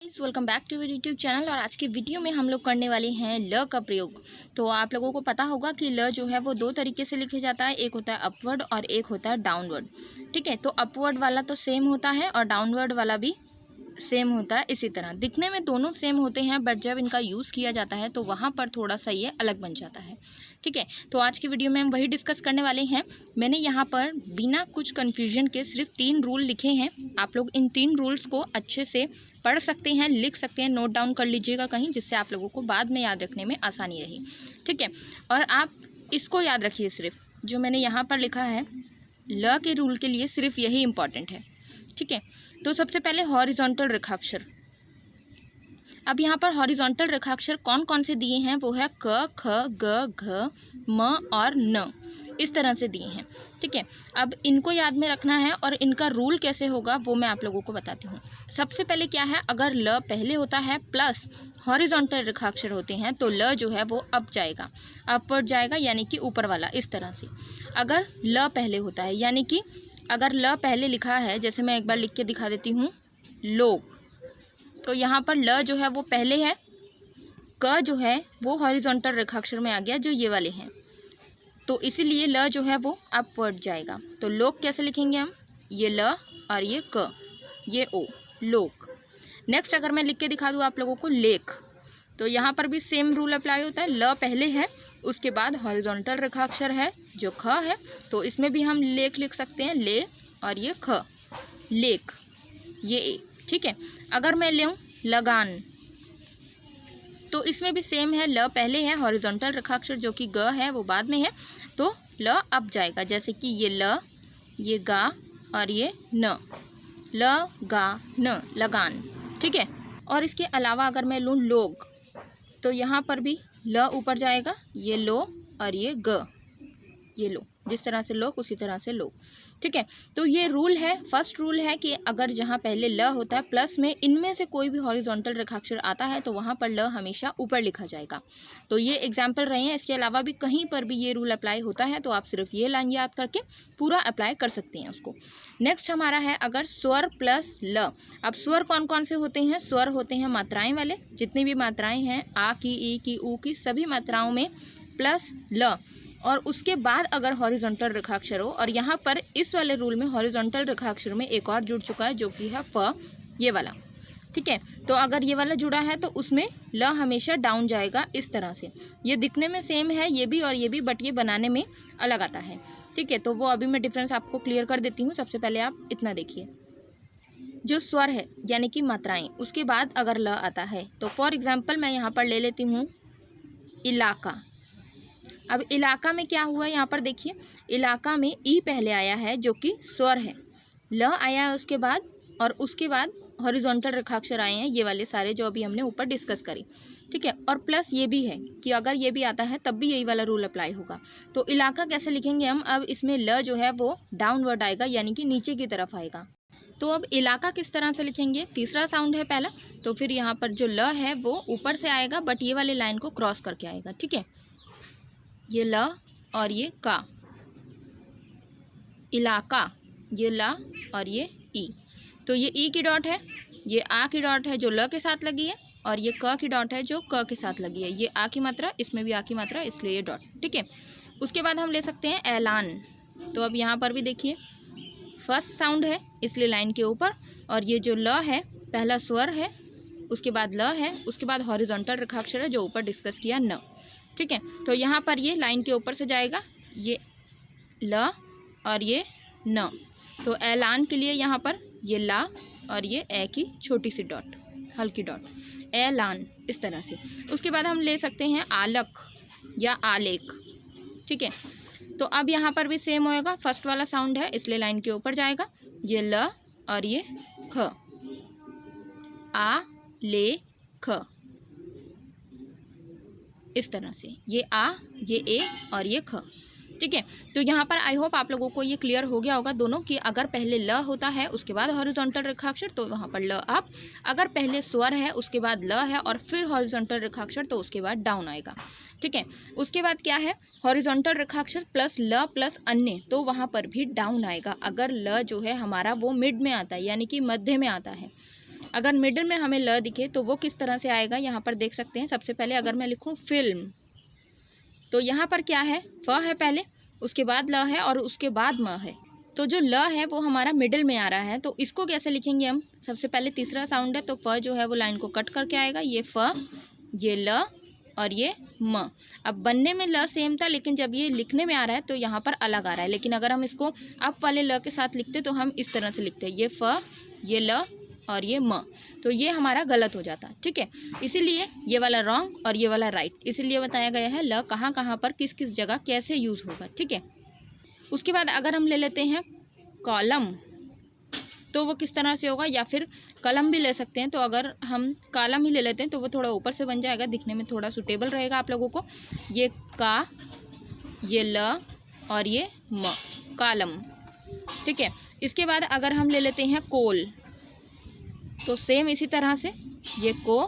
Guys, welcome back to our YouTube channel. और आज के वीडियो में हम लोग करने वाले हैं ल का प्रयोग। तो आप लोगों को पता होगा कि ल जो है वो दो तरीके से लिखे जाता है, एक होता है अपवर्ड और एक होता है डाउनवर्ड। ठीक है, तो अपवर्ड वाला तो सेम होता है और डाउनवर्ड वाला भी सेम होता है। इसी तरह दिखने में दोनों सेम होते हैं, बट जब इनका यूज़ किया जाता है तो वहाँ पर थोड़ा सा ये अलग बन जाता है। ठीक है, तो आज की वीडियो में हम वही डिस्कस करने वाले हैं। मैंने यहाँ पर बिना कुछ कन्फ्यूजन के सिर्फ 3 रूल लिखे हैं। आप लोग इन 3 रूल्स को अच्छे से पढ़ सकते हैं, लिख सकते हैं, नोट डाउन कर लीजिएगा कहीं, जिससे आप लोगों को बाद में याद रखने में आसानी रही। ठीक है, और आप इसको याद रखिए, सिर्फ जो मैंने यहाँ पर लिखा है ल के रूल के लिए सिर्फ यही इम्पॉर्टेंट है। ठीक है, तो सबसे पहले हॉरिजॉन्टल रेखाक्षर। अब यहाँ पर हॉरिजॉन्टल रेखाक्षर कौन कौन से दिए हैं, वो है क, ख, ग, घ, म और न। इस तरह से दिए हैं। ठीक है, अब इनको याद में रखना है और इनका रूल कैसे होगा वो मैं आप लोगों को बताती हूँ। सबसे पहले क्या है, अगर ल पहले होता है प्लस हॉरिजॉन्टल रेखाक्षर होते हैं तो ल जो है वो अप जाएगा, अपवर्ड जाएगा, यानी कि ऊपर वाला, इस तरह से। अगर ल पहले होता है, यानी कि अगर ल पहले लिखा है, जैसे मैं एक बार लिख के दिखा देती हूँ, लोग, तो यहाँ पर ल जो है वो पहले है, क जो है वो हॉरिजॉन्टल रेखाक्षर में आ गया, जो ये वाले हैं, तो इसीलिए ल जो है वो अपवर्ड जाएगा। तो लोग कैसे लिखेंगे हम, ये ल और ये क, ये ओ, लोग। नेक्स्ट अगर मैं लिख के दिखा दूँ आप लोगों को लेख, तो यहाँ पर भी सेम रूल अप्लाई होता है। ल पहले है, उसके बाद हॉरिजॉन्टल रेखाक्षर है जो ख है, तो इसमें भी हम लेख लिख सकते हैं, ले और ये ख, लेख, ये ए। ठीक है, अगर मैं लूँ लगान, तो इसमें भी सेम है, ल पहले है, हॉरिजॉन्टल रेखाक्षर जो कि ग है वो बाद में है, तो ल अप जाएगा। जैसे कि ये ल, ये गा और ये न, ल गा न, लगान। ठीक है, और इसके अलावा अगर मैं लूँ लोग, तो यहाँ पर भी ल ऊपर जाएगा, ये लो और ये ग, ये लो, जिस तरह से लोग उसी तरह से लोग। ठीक है, तो ये रूल है, फर्स्ट रूल है कि अगर जहाँ पहले ल होता है प्लस में इनमें से कोई भी हॉरिजॉन्टल रेखाक्षर आता है तो वहाँ पर ल हमेशा ऊपर लिखा जाएगा। तो ये एग्जाम्पल रहे हैं, इसके अलावा भी कहीं पर भी ये रूल अप्लाई होता है, तो आप सिर्फ ये लाइन याद करके पूरा अप्लाई कर सकते हैं उसको। नेक्स्ट हमारा है अगर स्वर प्लस ल। अब स्वर कौन कौन से होते हैं, स्वर होते हैं मात्राएं वाले, जितनी भी मात्राएं हैं, आ की, ई की, ऊ की, सभी मात्राओं में प्लस ल, और उसके बाद अगर हॉरिजॉन्टल रेखाक्षर हो। और यहाँ पर इस वाले रूल में हॉरिजॉन्टल रेखाक्षर में एक और जुड़ चुका है जो कि है फ, ये वाला। ठीक है, तो अगर ये वाला जुड़ा है तो उसमें ल हमेशा डाउन जाएगा, इस तरह से। ये दिखने में सेम है, ये भी और ये भी, बट ये बनाने में अलग आता है। ठीक है, तो वो अभी मैं डिफरेंस आपको क्लियर कर देती हूँ। सबसे पहले आप इतना देखिए, जो स्वर है यानी कि मात्राएं, उसके बाद अगर ल आता है, तो फॉर एग्जाम्पल मैं यहाँ पर ले लेती हूँ इलाका। अब इलाका में क्या हुआ, यहाँ पर देखिए, इलाका में ई पहले आया है जो कि स्वर है, ल आया है उसके बाद, और उसके बाद हॉरिजॉन्टल रेखाक्षर आए हैं, ये वाले सारे जो अभी हमने ऊपर डिस्कस करी। ठीक है, और प्लस ये भी है कि अगर ये भी आता है तब भी यही वाला रूल अप्लाई होगा। तो इलाका कैसे लिखेंगे हम, अब इसमें ल जो है वो डाउनवर्ड आएगा, यानी कि नीचे की तरफ आएगा। तो अब इलाका किस तरह से लिखेंगे, तीसरा साउंड है पहला, तो फिर यहाँ पर जो ल है वो ऊपर से आएगा, बट ये वाले लाइन को क्रॉस करके आएगा। ठीक है, ये ल और ये का, इलाका, ये ला और ये ई, तो ये ई की डॉट है, ये आ की डॉट है जो ल के साथ लगी है, और ये क की डॉट है जो क के साथ लगी है। ये आ की मात्रा, इसमें भी आ की मात्रा, इसलिए ये डॉट। ठीक है, उसके बाद हम ले सकते हैं ऐलान। तो अब यहाँ पर भी देखिए, फर्स्ट साउंड है इसलिए लाइन के ऊपर, और ये जो ल है पहला स्वर है, उसके बाद ल है, उसके बाद हॉरिजॉन्टल रेखाक्षर है जो ऊपर डिस्कस किया, न। ठीक है, तो यहाँ पर ये लाइन के ऊपर से जाएगा, ये ल और ये न, तो ऐलान के लिए यहाँ पर ये ला और ये ए की छोटी सी डॉट, हल्की डॉट, ऐलान, इस तरह से। उसके बाद हम ले सकते हैं आलक या आलेख। ठीक है, तो अब यहाँ पर भी सेम होएगा, फर्स्ट वाला साउंड है इसलिए लाइन के ऊपर जाएगा, ये ल और ये ख, आ ले ख, इस तरह से, ये आ, ये ए और ये ख। ठीक है, तो यहाँ पर आई होप आप लोगों को ये क्लियर हो गया होगा दोनों, कि अगर पहले ल होता है उसके बाद हॉरिजॉन्टल रेखाक्षर तो वहाँ पर ल अप, अगर पहले स्वर है उसके बाद ल है और फिर हॉरिजॉन्टल रेखाक्षर तो उसके बाद डाउन आएगा। ठीक है, उसके बाद क्या है, हॉरिजॉन्टल रेखाक्षर प्लस ल प्लस अन्य, तो वहाँ पर भी डाउन आएगा अगर ल जो है हमारा वो मिड में आता है, यानी कि मध्य में आता है। अगर मिडिल में हमें ल दिखे तो वो किस तरह से आएगा, यहाँ पर देख सकते हैं। सबसे पहले अगर मैं लिखूँ फिल्म, तो यहाँ पर क्या है, फ है पहले, उसके बाद ल है और उसके बाद म है। तो जो ल है वो हमारा मिडिल में आ रहा है, तो इसको कैसे लिखेंगे हम। सबसे पहले तीसरा साउंड है, तो फ जो है वो लाइन को कट करके आएगा, ये फ, ये ल और ये म। अब बनने में ल सेम था, लेकिन जब ये लिखने में आ रहा है तो यहाँ पर अलग आ रहा है। लेकिन अगर हम इसको अप वाले ल के साथ लिखते तो हम इस तरह से लिखते हैं, ये फ, ये ल और ये म। तो ये हमारा गलत हो जाता, ठीक है। इसीलिए ये वाला रॉन्ग और ये वाला राइट, इसीलिए बताया गया है ल कहाँ कहाँ पर किस किस जगह कैसे यूज़ होगा, ठीक है। उसके बाद अगर हम ले लेते हैं कॉलम, तो वो किस तरह से होगा, या फिर कलम भी ले सकते हैं। तो अगर हम कॉलम ही ले लेते हैं तो वो थोड़ा ऊपर से बन जाएगा, दिखने में थोड़ा सूटेबल रहेगा आप लोगों को। ये का, ये ल और ये म, कॉलम, ठीक है। इसके बाद अगर हम ले लेते हैं कोल, तो सेम इसी तरह से ये को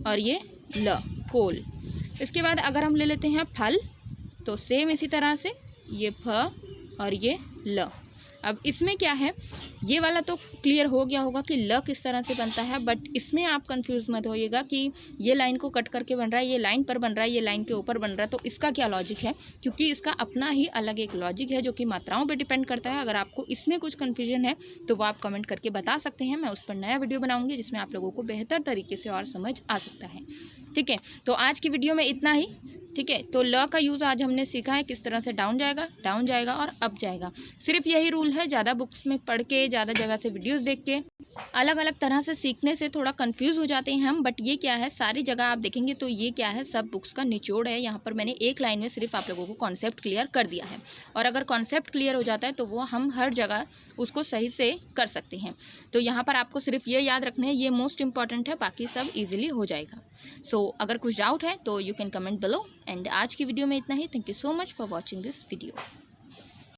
और ये ल, कोल। इसके बाद अगर हम ले लेते हैं फल, तो सेम इसी तरह से ये फ और ये ल। अब इसमें क्या है, ये वाला तो क्लियर हो गया होगा कि ल किस तरह से बनता है, बट इसमें आप कंफ्यूज मत होइएगा कि ये लाइन को कट करके बन रहा है, ये लाइन पर बन रहा है, ये लाइन के ऊपर बन रहा है, तो इसका क्या लॉजिक है। क्योंकि इसका अपना ही अलग एक लॉजिक है जो कि मात्राओं पे डिपेंड करता है। अगर आपको इसमें कुछ कन्फ्यूजन है तो वो आप कमेंट करके बता सकते हैं, मैं उस पर नया वीडियो बनाऊंगी जिसमें आप लोगों को बेहतर तरीके से और समझ आ सकता है, ठीक है। तो आज की वीडियो में इतना ही, ठीक है। तो ल का यूज़ आज हमने सीखा है किस तरह से डाउन जाएगा और अप जाएगा। सिर्फ यही रूल है, ज़्यादा बुक्स में पढ़ के, ज़्यादा जगह से वीडियोस देख के, अलग अलग तरह से सीखने से थोड़ा कंफ्यूज हो जाते हैं हम। बट ये क्या है, सारी जगह आप देखेंगे तो ये क्या है, सब बुक्स का निचोड़ है। यहाँ पर मैंने एक लाइन में सिर्फ आप लोगों को कॉन्सेप्ट क्लियर कर दिया है, और अगर कॉन्सेप्ट क्लियर हो जाता है तो वो हम हर जगह उसको सही से कर सकते हैं। तो यहाँ पर आपको सिर्फ ये याद रखना है, ये मोस्ट इंपॉर्टेंट है, बाकी सब ईजिली हो जाएगा। सो अगर कुछ डाउट है तो you can comment below. And आज की वीडियो में इतना ही। Thank you so much for watching this video.